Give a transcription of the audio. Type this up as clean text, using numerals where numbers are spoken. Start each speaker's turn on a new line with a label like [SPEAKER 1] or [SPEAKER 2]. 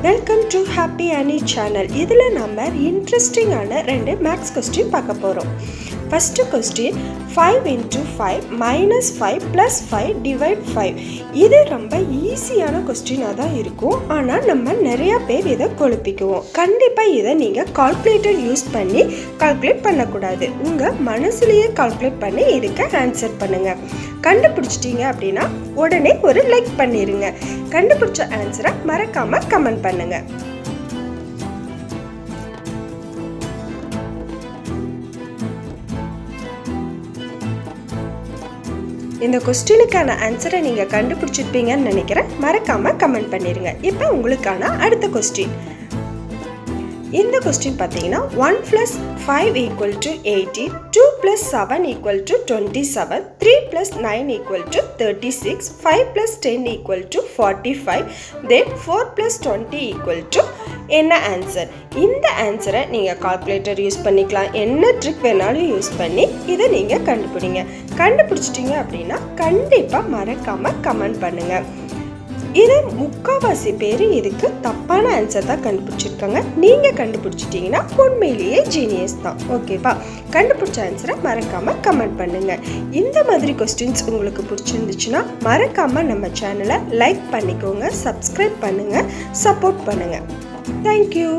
[SPEAKER 1] Welcome to happy அனி channel. இதில் நம்ம இன்ட்ரெஸ்டிங்கான 2 மேக்ஸ் கொஸ்டின் பார்க்க போகிறோம். First question 5 × 5 -5 + 5 / 5. இது ரொம்ப ஈஸியான கொஸ்டினாக தான் இருக்கும். ஆனால் நம்ம நிறையா பேர் இதை குழப்பிக்குவோம். கண்டிப்பாக இதை நீங்கள் கால்குலேட்டர் யூஸ் பண்ணி கால்குலேட் பண்ணக்கூடாது. உங்கள் மனசுலேயே கால்குலேட் பண்ணி இதுக்கு ஆன்சர் பண்ணுங்கள். கண்டுபிடிச்சிட்டிங்க அப்படின்னா உடனே ஒரு லைக் பண்ணிடுங்க. கண்டுபிடிச்ச ஆன்சரை மறக்காமல் கமெண்ட் பண்ணுங்கள். இந்த கொஸ்டினுக்கான ஆன்சரை நீங்கள் கண்டுபிடிச்சிருப்பீங்கன்னு நினைக்கிறேன். மறக்காமல் கமெண்ட் பண்ணிடுங்க. இப்போ உங்களுக்கான அடுத்த கொஸ்டின். இந்த கொஸ்டின் பார்த்தீங்கன்னா 1 + 5 = 18, 2 + 7 = 27, 3 + 9 = 36, 5 + 10 = 45, then 4 + 20 என்ன ஆன்சர்? இந்த ஆன்சரை நீங்கள் கால்குலேட்டர் யூஸ் பண்ணிக்கலாம். என்ன ட்ரிக் வேணாலும் யூஸ் பண்ணி இதை நீங்கள் கண்டுபிடிங்க. கண்டுபிடிச்சிட்டிங்க அப்படின்னா கண்டிப்பாக மறக்காமல் கமெண்ட் பண்ணுங்கள். இது முக்கால்வாசி பேர் இதுக்கு தப்பான ஆன்சர் தான் கண்டுபிடிச்சிருக்காங்க. நீங்கள் கண்டுபிடிச்சிட்டிங்கன்னா உண்மையிலேயே ஜீனியஸ் தான். ஓகேவா? கண்டுபிடிச்ச ஆன்சரை மறக்காமல் கமெண்ட் பண்ணுங்கள். இந்த மாதிரி கொஸ்டின்ஸ் உங்களுக்கு பிடிச்சிருந்துச்சுன்னா மறக்காமல் நம்ம சேனலை லைக் பண்ணிக்கோங்க, சப்ஸ்கிரைப் பண்ணுங்கள், சப்போர்ட் பண்ணுங்கள். தேங்க்யூ.